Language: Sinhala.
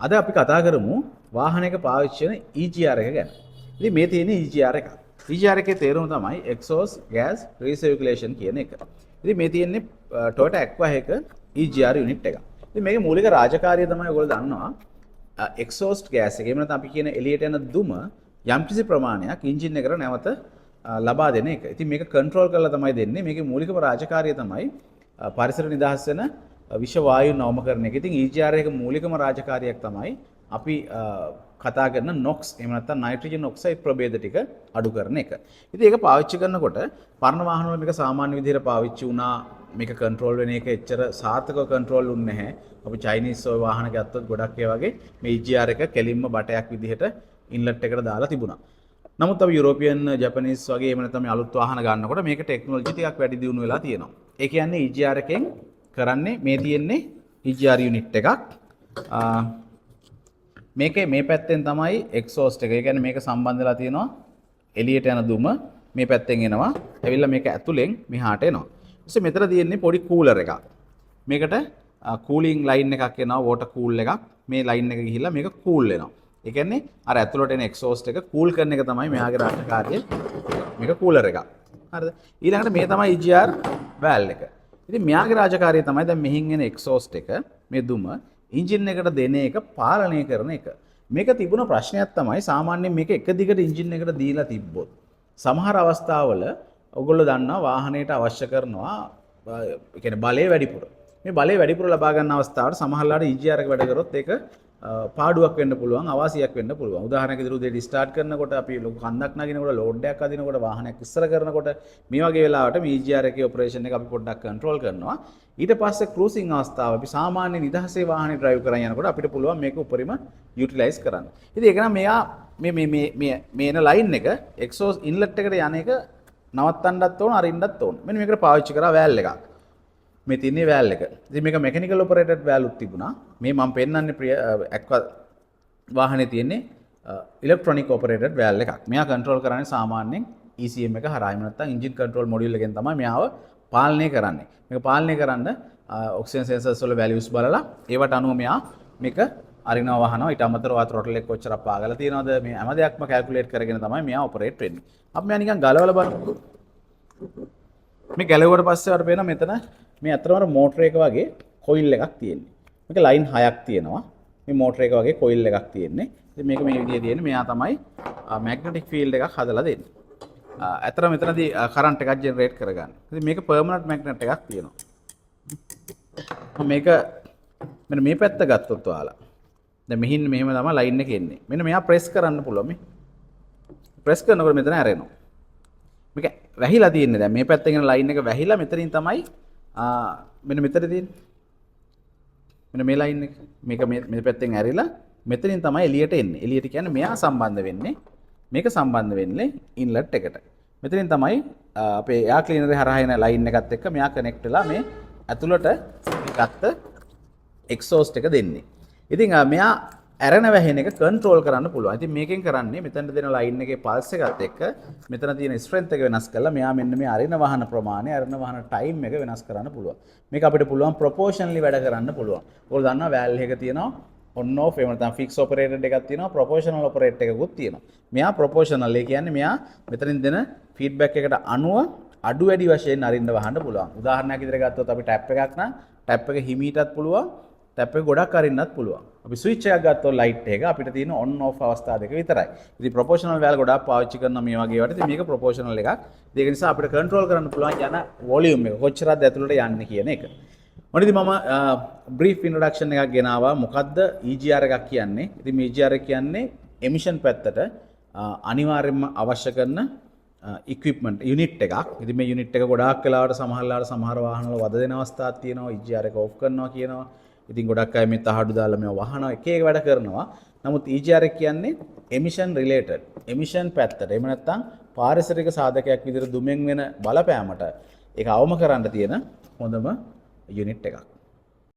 අද අපි කතා කරමු වාහනයක පාවිච්චි වෙන EGR එක ගැන. ඉතින් මේ තියෙන EGR එක. EGR එකේ තේරුම තමයි exhaust gas recirculation කියන එක. ඉතින් මේ තියෙන්නේ Toyota Aqua එක EGR unit එක. ඉතින් මේකේ මූලික රාජකාරිය තමයි ඔයගොල්ලෝ දන්නවා exhaust gas එක. එහෙම නැත්නම් අපි කියන එළියට යන දුම යම්කිසි ප්‍රමාණයක් එන්ජින් එකට නැවත ලබා දෙන එක. ඉතින් මේක කන්ට්‍රෝල් කරලා තමයි දෙන්නේ. මේකේ මූලිකම රාජකාරිය තමයි පරිසර නිදහස් වෙන විශ්ව වායු නවමකරණ එක. ඉතින් EGR එක මූලිකම රාජකාරියක් තමයි අපි කතා කරන NOx එහෙම නැත්නම් නයිට්‍රජන් ඔක්සයිඩ් ප්‍රභේද ටික අඩු කරන එක. ඉතින් ඒක පාවිච්චි කරනකොට පරණ වාහන වල මේක සාමාන්‍ය විදිහට පාවිච්චි වුණා. මේක කන්ට්‍රෝල් වෙන එක එච්චර සාර්ථකව කන්ට්‍රෝල් වුන්නේ නැහැ. අපි චයිනීස් ඔය වාහන ගත්තොත් ගොඩක් ඒ වගේ මේ EGR එක කෙලින්ම බටයක් විදිහට ඉන්ලට් එකට දාලා තිබුණා. නමුත් අපි යුරෝපියන් ජපනීස් වගේ එහෙම නැත්නම් මේ අලුත් වාහන ගන්නකොට මේක ටෙක්නොලොජි ටිකක් වැඩි දියුණු වෙලා තියෙනවා. ඒ කියන්නේ EGR එකෙන් කරන්නේ මේ තියෙන්නේ EGR යුනිට් එකක්. මේකේ මේ පැත්තෙන් තමයි එක්සෝස්ට් එක. ඒ කියන්නේ මේක සම්බන්ධ වෙලා තියෙනවා එළියට යන දුම මේ පැත්තෙන් එනවා. ඇවිල්ලා මේක ඇතුලෙන් මෙහාට එනවා. ඊට මෙතන තියෙන්නේ පොඩි කූලර් එකක්. මේකට කූලින් ලයින් එකක් එනවා වෝටර් කූල් එකක්. මේ ලයින් එක ගිහිල්ලා මේක කූල් වෙනවා. ඒ කියන්නේ අර ඇතුළට එන එක්සෝස්ට් එක කූල් කරන එක තමයි මෙයාගේ රාජකාරිය. මේක කූලර් එකක්. හරිද? ඊළඟට මේ තමයි EGR වැල් එක. ඉතින් මෙයාගේ රාජකාරිය තමයි දැන් මෙහින් එන එක්සෝස්ට් එක මේ දුම එන්ජින් එකට දෙන එක පාලනය කරන එක. මේක තිබුණ ප්‍රශ්නයක් තමයි සාමාන්‍යයෙන් මේක එක දිගට එන්ජින් එකට දීලා තිබ්බොත් සමහර අවස්ථාවල ඔයගොල්ලෝ දන්නවා වාහනයට අවශ්‍ය කරනවා ඒ කියන්නේ බලය වැඩිපුර. මේ බලය වැඩිපුර ලබා ගන්න අවස්ථාවට සමහරලාට EGR එක වැඩ කරොත් ඒක පාඩුවක් වෙන්න පුළුවන් අවාසියක් වෙන්න පුළුවන්. උදාහරණයක් විදිහට උදේට ස්ටාර්ට් කරනකොට අපි ලොකු කන්දක් නගිනකොට ලෝඩ් එකක් අදිනකොට වාහනයක් ඉස්සර කරනකොට මේ වගේ වෙලාවට මේ EGR එකේ ඔපරේෂන් එක අපි පොඩ්ඩක් කන්ට්‍රෝල් කරනවා. ඊට පස්සේ ක්‍රූසින් අවස්ථාව අපි සාමාන්‍ය නිදහසේ වාහනේ ඩ්‍රයිව් කරන් යනකොට අපිට පුළුවන් මේක උපරිම යුටිලයිස් කරන්න. ඉතින් ඒක නම් මෙයා මේ එන ලයින් එක එක්සෝස් ඉන්ලට් එකට යන එක නවත්තන්නත් ඕන අරින්නත් ඕන. මෙන්න මේකට පාවිච්චි කරා වැල් එකක්. මේ තින්නේ වැල් එක. ඉතින් මේක මෙකැනිකල් ඔපරේටඩ් වැල් උත් තිබුණා. මේ මම පෙන්නන්නේ Aqua වාහනේ තියෙන්නේ ඉලෙක්ට්‍රොනික ඔපරේටඩ් වැල් එකක්. මෙයා කන්ට්‍රෝල් කරන්නේ සාමාන්‍යයෙන් ECM එක හරහා. එහෙම නැත්නම් එන්ජින් කන්ට්‍රෝල් මොඩියුල් එකෙන් තමයි මෙයාව පාලනය කරන්නේ. මේක පාලනය කරන්න ඔක්සිජන් සෙන්සර්ස් වල වැලියුස් බලලා ඒවට අනුව මෙයා මේක අරිනවා වහනවා. ඊට අමතරව ත්‍රොටල් එක කොච්චරක් පාගලා තියෙනවද මේ හැම දෙයක්ම කැල්කියුලේට් කරගෙන තමයි මෙයා ඔපරේට් වෙන්නේ. අපි මෙයා නිකන් ගලවලා බලමු. මේ ගැලවුවට පස්සේ අපිට පේනවා මෙතන මේ අතරම මෝටර එක වගේ කොයිල් එකක් තියෙන්නේ. මේක ලයින් 6ක් තියෙනවා. මේ මෝටර එක වගේ කොයිල් එකක් තියෙන්නේ. ඉතින් මේක මේ විදිහේ තියෙන්නේ. මෙයා තමයි මැග්නටික් ෆීල්ඩ් එකක් හදලා දෙන්නේ. අතර මෙතනදී කරන්ට් එකක් ජෙනරේට් කරගන්න. ඉතින් මේක පර්මනන්ට් මැග්නට් එකක් තියෙනවා. මේක මෙන්න මේ පැත්ත ගත්තොත් ඔයාලා. දැන් මෙහින් මෙහෙම තමයි ලයින් එක එන්නේ. මෙන්න මෙයා ප්‍රෙස් කරන්න පුළුවන් මේ. ප්‍රෙස් කරනකොට මෙතන ඇරෙනවා. මේක වැහිලා තියෙන්නේ දැන් මේ පැත්තෙන් එන ලයින් එක වැහිලා මෙතනින් තමයි මෙන්න මෙතන තියෙන්නේ. මෙන්න මේ ලයින් එක. මේක මේ පැත්තෙන් ඇරිලා මෙතනින් තමයි එළියට එන්නේ. එළියට කියන්නේ මෙයා සම්බන්ධ වෙන්නේ. මේක සම්බන්ධ වෙන්නේ ඉන්ලට් එකට. මෙතනින් තමයි අපේ එයා ක්ලීනරේ හරහා එන ලයින් එකත් එක්ක මෙයා කනෙක්ට් වෙලා මේ ඇතුළට ගත්ත එක්සෝස්ට් එක දෙන්නේ. ඉතින් මෙයා ඇරෙන වැහෙන එක කන්ට්‍රෝල් කරන්න පුළුවන්. ඉතින් මේකෙන් කරන්නේ මෙතනට දෙන ලයින් එකේ පල්ස් එකත් එක්ක මෙතන තියෙන ස්ට්‍රෙන්ත් එක වෙනස් කරලා මෙයා මෙන්න මේ අරින වහන ප්‍රමාණය අරින වහන ටයිම් එක වෙනස් කරන්න පුළුවන්. මේක අපිට පුළුවන් ප්‍රොපෝෂනලි වැඩ කරන්න පුළුවන්. ඔයගොල්ලෝ දන්නවා වැල් එක තියෙනවා on off එහෙම නැත්නම් ෆික්ස් ඔපරේටඩ් එකක් තියෙනවා ප්‍රොපෝෂනල් ඔපරේට් එකකුත් තියෙනවා. මෙයා ප්‍රොපෝෂනල් ඒ කියන්නේ මෙයා මෙතනින් දෙන ෆීඩ්බැක් එකට අනුව අඩු වැඩි වශයෙන් අරින්න වහන්න පුළුවන්. උදාහරණයක් විදිහට ගත්තොත් අපි ටැප් එකක් නම් ටැප් එක හිමීටත් පුළුවන් ටැප් එක ගොඩක් අරින්නත් පුළුවන්. අපි ස්විච් එකක් ගත්තොත් ලයිට් එක අපිට තියෙන on off අවස්ථා දෙක විතරයි. ඉතින් ප්‍රොපෝෂනල් වැල් ගොඩක් පාවිච්චි කරන මේ වගේ ඒවාට ඉතින් මේක ප්‍රොපෝෂනල් එකක්. ඒක නිසා අපිට කන්ට්‍රෝල් කරන්න පුළුවන් යන වොලියුම් එක කොච්චරද ඇතුළට යන්නේ කියන එක. මොනිදි මම බ්‍රීෆ් ඉන්ට්‍රොඩක්ෂන් එකක් ගෙනාවා. මොකද්ද EGR එකක් කියන්නේ? ඉතින් මේ EGR එක කියන්නේ එමිෂන් පැත්තට අනිවාර්යයෙන්ම අවශ්‍ය කරන ඉක්විප්මන්ට් යුනිට් එකක්. ඉතින් මේ යුනිට් එක ගොඩාක් වෙලාවට සමහර වාහනවල වද දෙන අවස්ථාවක් තියෙනවා. EGR එක ඔෆ් කරනවා කියනවා. ඉතින් ගොඩක් අය මේ තහඩු දාලා මේව වහනවා එක එක වැඩ කරනවා. නමුත් EGR එක කියන්නේ එමිෂන් රිලේටඩ්. එමිෂන් පැත්තට. එහෙම නැත්නම් පාරිසරික සාධකයක් විදිහට දුමෙන් වෙන බලපෑමට ඒක අවම කරන්න තියෙන හොඳම යුනිට් එකක්.